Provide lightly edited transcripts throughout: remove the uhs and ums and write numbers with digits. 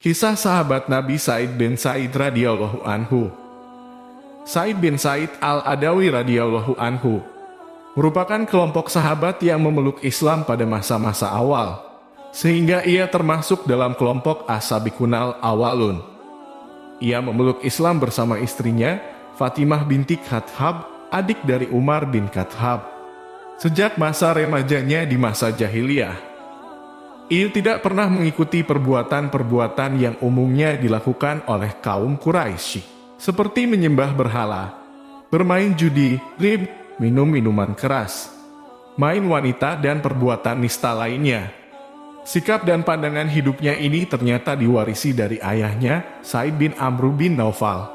Kisah sahabat Nabi Sa'id bin Sa'id radhiyallahu anhu. Sa'id bin Sa'id al-Adawi radhiyallahu anhu merupakan kelompok sahabat yang memeluk Islam pada masa-masa awal, sehingga ia termasuk dalam kelompok as-sabiqunal awalun. Ia memeluk Islam bersama istrinya, Fatimah binti Khattab, adik dari Umar bin Khattab, sejak masa remajanya di masa jahiliyah. Ia tidak pernah mengikuti perbuatan-perbuatan yang umumnya dilakukan oleh kaum Quraisy, seperti menyembah berhala, bermain judi, riba, minum minuman keras, main wanita, dan perbuatan nista lainnya. Sikap dan pandangan hidupnya ini ternyata diwarisi dari ayahnya, Sa'id bin Amr bin Naufal.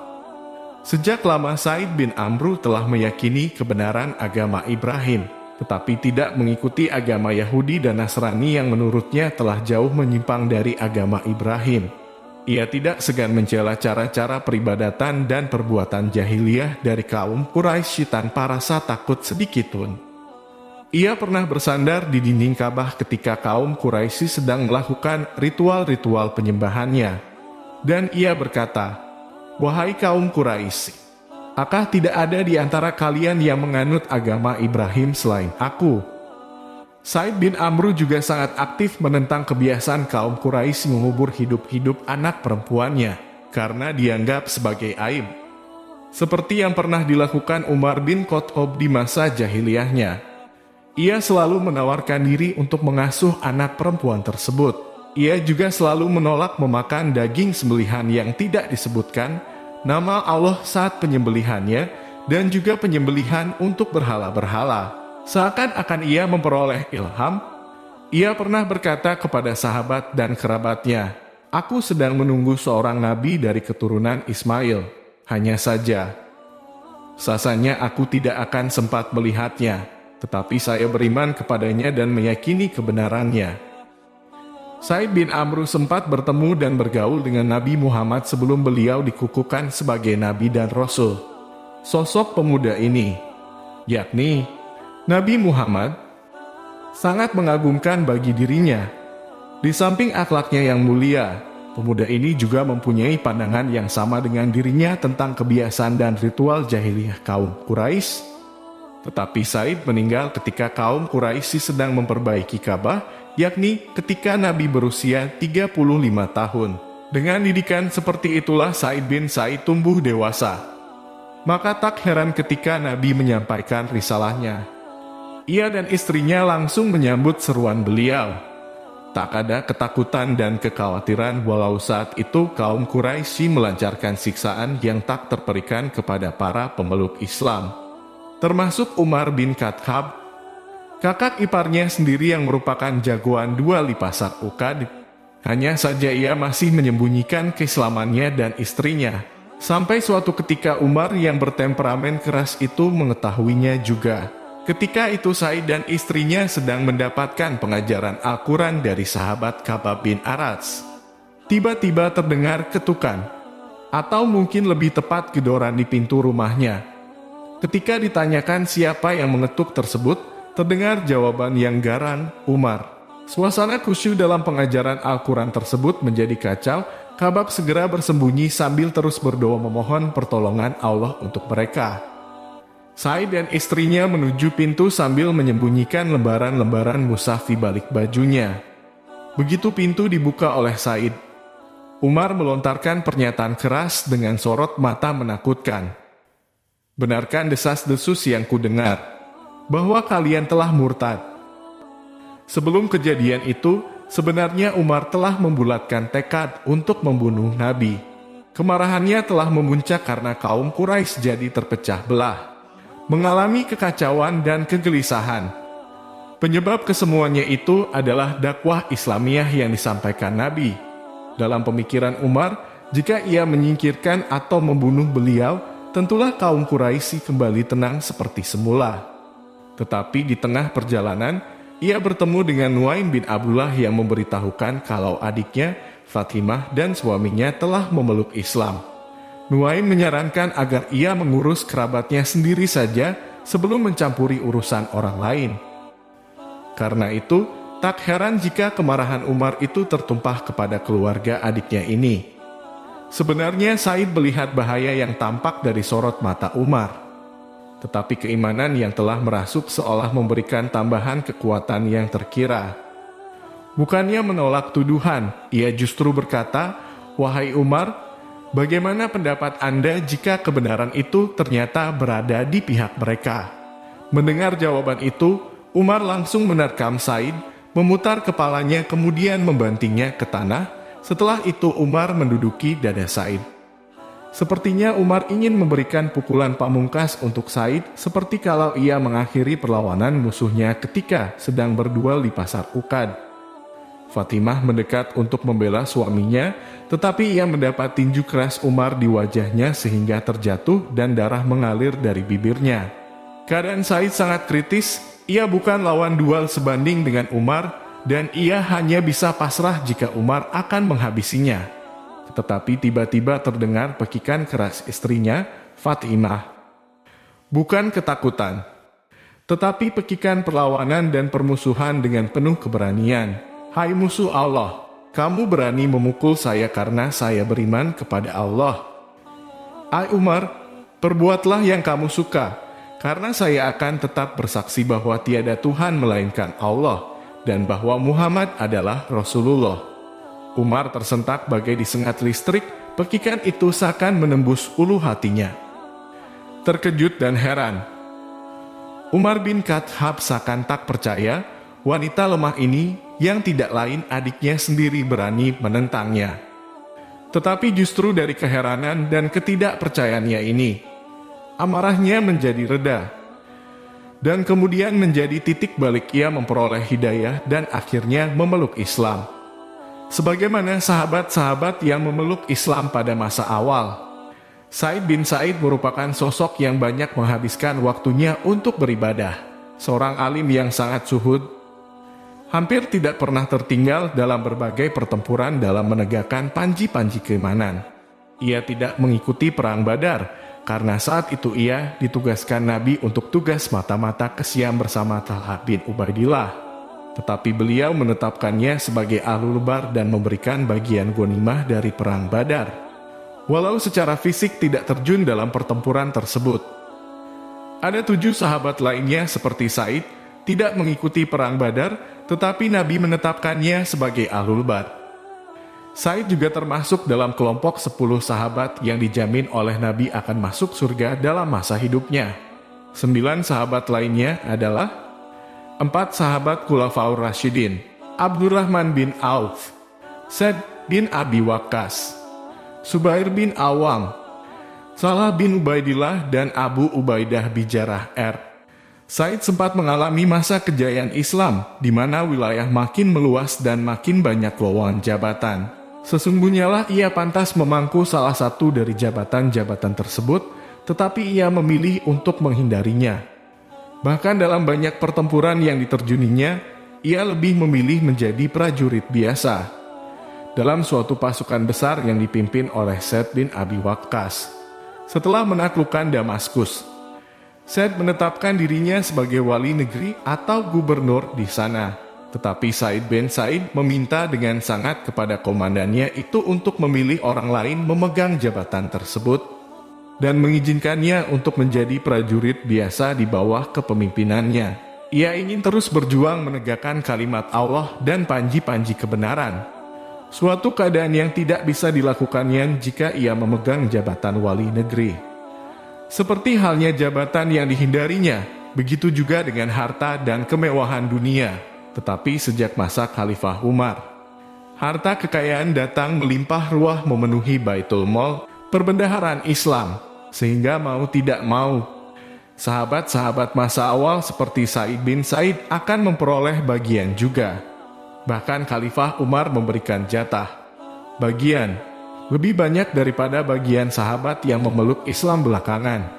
Sejak lama Sa'id bin Amr telah meyakini kebenaran agama Ibrahim, tetapi tidak mengikuti agama Yahudi dan Nasrani yang menurutnya telah jauh menyimpang dari agama Ibrahim. Ia tidak segan mencela cara-cara peribadatan dan perbuatan jahiliyah dari kaum Quraisy tanpa rasa takut sedikitpun. Ia pernah bersandar di dinding Ka'bah ketika kaum Quraisy sedang melakukan ritual-ritual penyembahannya. Dan ia berkata, "Wahai kaum Quraisy, apakah tidak ada di antara kalian yang menganut agama Ibrahim selain aku?" Sa'id bin Amr juga sangat aktif menentang kebiasaan kaum Quraisy mengubur hidup-hidup anak perempuannya, karena dianggap sebagai aib. Seperti yang pernah dilakukan Umar bin Khattab di masa jahiliyahnya. Ia selalu menawarkan diri untuk mengasuh anak perempuan tersebut. Ia juga selalu menolak memakan daging sembelihan yang tidak disebutkan nama Allah saat penyembelihannya, dan juga penyembelihan untuk berhala-berhala. Seakan-akan ia memperoleh ilham, ia pernah berkata kepada sahabat dan kerabatnya, "Aku sedang menunggu seorang nabi dari keturunan Ismail. Hanya saja, sasanya aku tidak akan sempat melihatnya, tetapi saya beriman kepadanya dan meyakini kebenarannya." Sa'id bin Amr sempat bertemu dan bergaul dengan Nabi Muhammad sebelum beliau dikukuhkan sebagai Nabi dan Rasul. Sosok pemuda ini, yakni Nabi Muhammad, sangat mengagumkan bagi dirinya. Di samping akhlaknya yang mulia, pemuda ini juga mempunyai pandangan yang sama dengan dirinya tentang kebiasaan dan ritual jahiliyah kaum Quraisy. Tetapi Sa'id meninggal ketika kaum Quraisy sedang memperbaiki Ka'bah, yakni ketika Nabi berusia 35 tahun. Dengan didikan seperti itulah Sa'id bin Sa'id tumbuh dewasa. Maka tak heran ketika Nabi menyampaikan risalahnya, ia dan istrinya langsung menyambut seruan beliau. Tak ada ketakutan dan kekhawatiran walau saat itu kaum Quraisy melancarkan siksaan yang tak terperikan kepada para pemeluk Islam, termasuk Umar bin Khattab, kakak iparnya sendiri yang merupakan jagoan duel di pasar Uqad. Hanya saja ia masih menyembunyikan keislamannya dan istrinya. Sampai suatu ketika Umar yang bertemperamen keras itu mengetahuinya juga. Ketika itu Sa'id dan istrinya sedang mendapatkan pengajaran Al-Quran dari sahabat Khabbab bin Arats. Tiba-tiba terdengar ketukan, atau mungkin lebih tepat gedoran di pintu rumahnya. Ketika ditanyakan siapa yang mengetuk tersebut, terdengar jawaban yang garang, "Umar." Suasana khusyuk dalam pengajaran Al-Quran tersebut menjadi kacau. Khabbab segera bersembunyi sambil terus berdoa memohon pertolongan Allah untuk mereka. Sa'id dan istrinya menuju pintu sambil menyembunyikan lembaran-lembaran mushaf di balik bajunya. Begitu pintu dibuka oleh Sa'id, Umar melontarkan pernyataan keras dengan sorot mata menakutkan. "Benarkan desas-desus yang kudengar, bahwa kalian telah murtad?" Sebelum kejadian itu, sebenarnya Umar telah membulatkan tekad untuk membunuh Nabi. Kemarahannya telah memuncak karena kaum Quraisy jadi terpecah belah, mengalami kekacauan dan kegelisahan. Penyebab kesemuanya itu adalah dakwah Islamiyah yang disampaikan Nabi. Dalam pemikiran Umar, jika ia menyingkirkan atau membunuh beliau, tentulah kaum Quraisy kembali tenang seperti semula. Tetapi di tengah perjalanan, ia bertemu dengan Nuaim bin Abdullah yang memberitahukan kalau adiknya, Fatimah, dan suaminya telah memeluk Islam. Nuaim menyarankan agar ia mengurus kerabatnya sendiri saja sebelum mencampuri urusan orang lain. Karena itu, Tak heran jika kemarahan Umar itu tertumpah kepada keluarga adiknya ini. Sebenarnya Said melihat bahaya yang tampak dari sorot mata Umar. Tetapi keimanan yang telah merasuk seolah memberikan tambahan kekuatan yang terkira. Bukannya menolak tuduhan, ia justru berkata, "Wahai Umar, bagaimana pendapat Anda jika kebenaran itu ternyata berada di pihak mereka?" Mendengar jawaban itu, Umar langsung menerkam Said, memutar kepalanya kemudian membantingnya ke tanah. Setelah itu Umar menduduki dada Said. Sepertinya Umar ingin memberikan pukulan pamungkas untuk Said, seperti kalau ia mengakhiri perlawanan musuhnya ketika sedang berduel di pasar Ukad. Fatimah mendekat untuk membela suaminya, tetapi ia mendapat tinju keras Umar di wajahnya sehingga terjatuh dan darah mengalir dari bibirnya. Keadaan Said sangat kritis, ia bukan lawan duel sebanding dengan Umar, dan ia hanya bisa pasrah jika Umar akan menghabisinya. Tetapi tiba-tiba terdengar pekikan keras istrinya, Fatimah. Bukan ketakutan, tetapi pekikan perlawanan dan permusuhan dengan penuh keberanian. "Hai musuh Allah, kamu berani memukul saya karena saya beriman kepada Allah. Hai Umar, perbuatlah yang kamu suka, karena saya akan tetap bersaksi bahwa tiada Tuhan melainkan Allah, dan bahwa Muhammad adalah Rasulullah." Umar tersentak bagai disengat listrik, pekikan itu seakan menembus ulu hatinya. Terkejut dan heran, Umar bin Khattab seakan tak percaya, wanita lemah ini yang tidak lain adiknya sendiri berani menentangnya. Tetapi justru dari keheranan dan ketidakpercayaannya ini, amarahnya menjadi reda. Dan kemudian menjadi titik balik ia memperoleh hidayah dan akhirnya memeluk Islam. Sebagaimana sahabat-sahabat yang memeluk Islam pada masa awal, Said bin Said merupakan sosok yang banyak menghabiskan waktunya untuk beribadah. Seorang alim yang sangat zuhud, hampir tidak pernah tertinggal dalam berbagai pertempuran dalam menegakkan panji-panji keimanan. Ia tidak mengikuti perang Badar, karena saat itu ia ditugaskan Nabi untuk tugas mata-mata ke Syam bersama Talha bin Ubaidillah. Tetapi beliau menetapkannya sebagai ahlul bar dan memberikan bagian ghanimah dari perang Badar. Walau secara fisik tidak terjun dalam pertempuran tersebut. Ada 7 sahabat lainnya seperti Said, tidak mengikuti perang Badar, tetapi Nabi menetapkannya sebagai ahlul bar. Said juga termasuk dalam kelompok 10 sahabat yang dijamin oleh Nabi akan masuk surga dalam masa hidupnya. 9 sahabat lainnya adalah 4 sahabat Khulafaur Rasyidin, Abdurrahman bin Auf, Sa'd bin Abi Waqqas, Subair bin Awam, Talha bin Ubaidillah, dan Abu Ubaidah bin Jarrah r. Said sempat mengalami masa kejayaan Islam, di mana wilayah makin meluas dan makin banyak lowongan jabatan. Sesungguhnya lah ia pantas memangku salah satu dari jabatan-jabatan tersebut, tetapi ia memilih untuk menghindarinya. Bahkan dalam banyak pertempuran yang diterjuninya, ia lebih memilih menjadi prajurit biasa dalam suatu pasukan besar yang dipimpin oleh Sa'd bin Abi Waqqas. Setelah menaklukkan Damaskus, Sa'd menetapkan dirinya sebagai wali negeri atau gubernur di sana. Tetapi Said bin Said meminta dengan sangat kepada komandannya itu untuk memilih orang lain memegang jabatan tersebut dan mengizinkannya untuk menjadi prajurit biasa di bawah kepemimpinannya. Ia ingin terus berjuang menegakkan kalimat Allah dan panji-panji kebenaran. Suatu keadaan yang tidak bisa dilakukannya jika ia memegang jabatan wali negeri. Seperti halnya jabatan yang dihindarinya, begitu juga dengan harta dan kemewahan dunia. Tetapi sejak masa Khalifah Umar, harta kekayaan datang melimpah ruah memenuhi Baitul Mal, perbendaharaan Islam, sehingga mau tidak mau, sahabat-sahabat masa awal seperti Said bin Said akan memperoleh bagian juga. Bahkan Khalifah Umar memberikan jatah bagian lebih banyak daripada bagian sahabat yang memeluk Islam belakangan,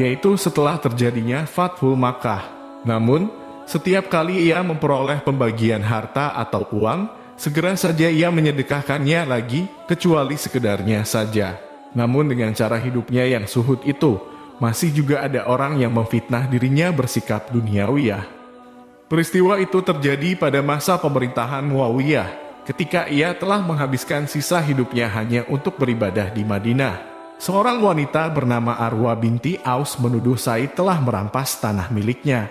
yaitu setelah terjadinya Fathul Makkah. Namun, setiap kali ia memperoleh pembagian harta atau uang, segera saja ia menyedekahkannya lagi, kecuali sekedarnya saja. Namun dengan cara hidupnya yang zuhud itu, masih juga ada orang yang memfitnah dirinya bersikap duniawiyah. Peristiwa itu terjadi pada masa pemerintahan Muawiyah, ketika ia telah menghabiskan sisa hidupnya hanya untuk beribadah di Madinah. Seorang wanita bernama Arwa binti Aus menuduh Said telah merampas tanah miliknya.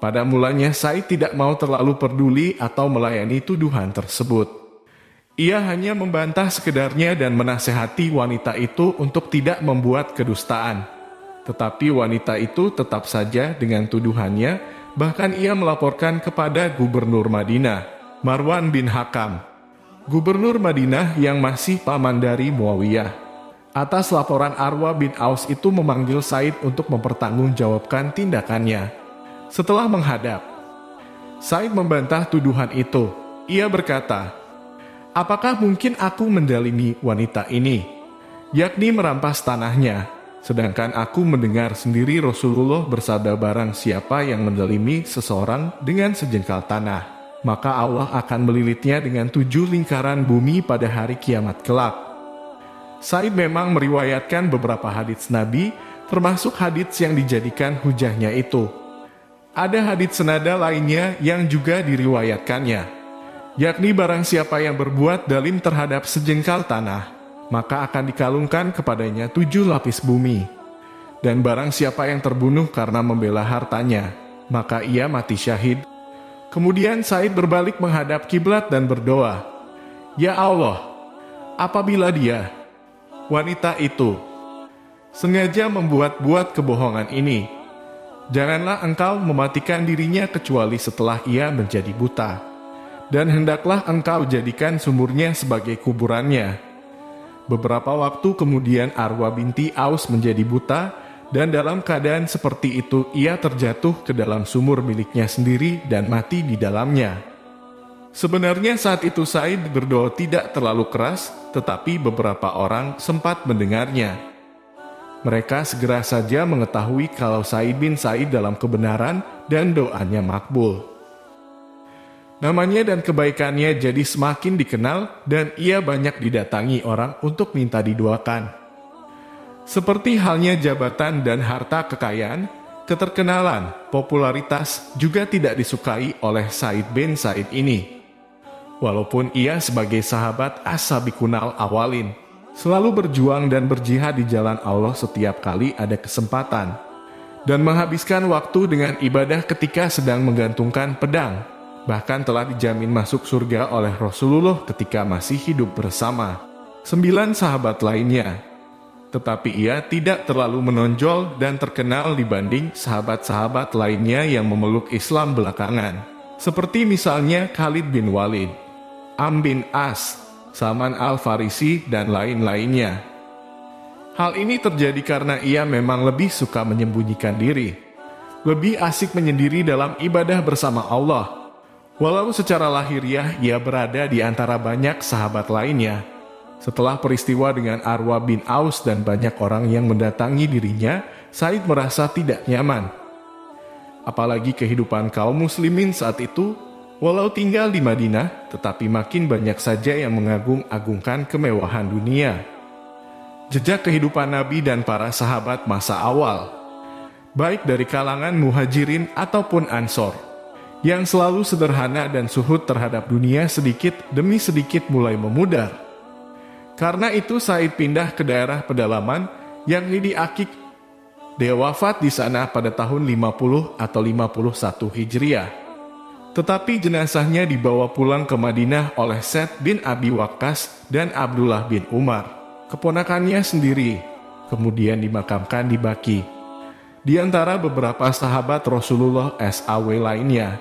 Pada mulanya Said tidak mau terlalu peduli atau melayani tuduhan tersebut. Ia hanya membantah sekedarnya dan menasehati wanita itu untuk tidak membuat kedustaan. Tetapi wanita itu tetap saja dengan tuduhannya, bahkan ia melaporkan kepada Gubernur Madinah, Marwan bin Hakam. Gubernur Madinah yang masih paman dari Muawiyah. Atas laporan Arwa bin Aus itu memanggil Said untuk mempertanggungjawabkan tindakannya. Setelah menghadap, Said membantah tuduhan itu. Ia berkata, "Apakah mungkin aku mendalimi wanita ini, yakni merampas tanahnya? Sedangkan aku mendengar sendiri Rasulullah bersabda barang siapa yang mendalimi seseorang dengan sejengkal tanah, maka Allah akan melilitnya dengan 7 lingkaran bumi pada hari kiamat kelak." Said memang meriwayatkan beberapa hadits Nabi, termasuk hadits yang dijadikan hujahnya itu. Ada hadits senada lainnya yang juga diriwayatkannya, yakni barang siapa yang berbuat zalim terhadap sejengkal tanah, maka akan dikalungkan kepadanya 7 lapis bumi. Dan barang siapa yang terbunuh karena membela hartanya, maka ia mati syahid. Kemudian Said berbalik menghadap kiblat dan berdoa, "Ya Allah, apabila dia, wanita itu, sengaja membuat-buat kebohongan ini, janganlah engkau mematikan dirinya kecuali setelah ia menjadi buta. Dan hendaklah engkau jadikan sumurnya sebagai kuburannya." Beberapa waktu kemudian Arwa binti Aus menjadi buta, dan dalam keadaan seperti itu ia terjatuh ke dalam sumur miliknya sendiri dan mati di dalamnya. Sebenarnya saat itu Said berdoa tidak terlalu keras, tetapi beberapa orang sempat mendengarnya. Mereka segera saja mengetahui kalau Said bin Said dalam kebenaran dan doanya makbul. Namanya dan kebaikannya jadi semakin dikenal dan ia banyak didatangi orang untuk minta didoakan. Seperti halnya jabatan dan harta kekayaan, keterkenalan, popularitas juga tidak disukai oleh Said bin Said ini. Walaupun ia sebagai sahabat as-sabiqunal awalin, selalu berjuang dan berjihad di jalan Allah setiap kali ada kesempatan, dan menghabiskan waktu dengan ibadah ketika sedang menggantungkan pedang. Bahkan telah dijamin masuk surga oleh Rasulullah ketika masih hidup bersama 9 sahabat lainnya. Tetapi ia tidak terlalu menonjol dan terkenal dibanding sahabat-sahabat lainnya yang memeluk Islam belakangan. Seperti misalnya Khalid bin Walid, Amr bin As, Salman al-Farisi, dan lain-lainnya. Hal ini terjadi karena ia memang lebih suka menyembunyikan diri, lebih asik menyendiri dalam ibadah bersama Allah. Walau secara lahiriah ia berada di antara banyak sahabat lainnya. Setelah peristiwa dengan Arwa bin Aus dan banyak orang yang mendatangi dirinya, Said merasa tidak nyaman. Apalagi kehidupan kaum muslimin saat itu, walau tinggal di Madinah, tetapi makin banyak saja yang mengagung-agungkan kemewahan dunia. Jejak kehidupan Nabi dan para sahabat masa awal, baik dari kalangan muhajirin ataupun ansor, yang selalu sederhana dan suhud terhadap dunia sedikit demi sedikit mulai memudar. Karena itu Said pindah ke daerah pedalaman yang di Akik. Dia wafat di sana pada tahun 50 atau 51 Hijriah. Tetapi jenazahnya dibawa pulang ke Madinah oleh Sa'd bin Abi Waqqas dan Abdullah bin Umar, keponakannya sendiri, kemudian dimakamkan di Baqi. Di antara beberapa sahabat Rasulullah SAW lainnya.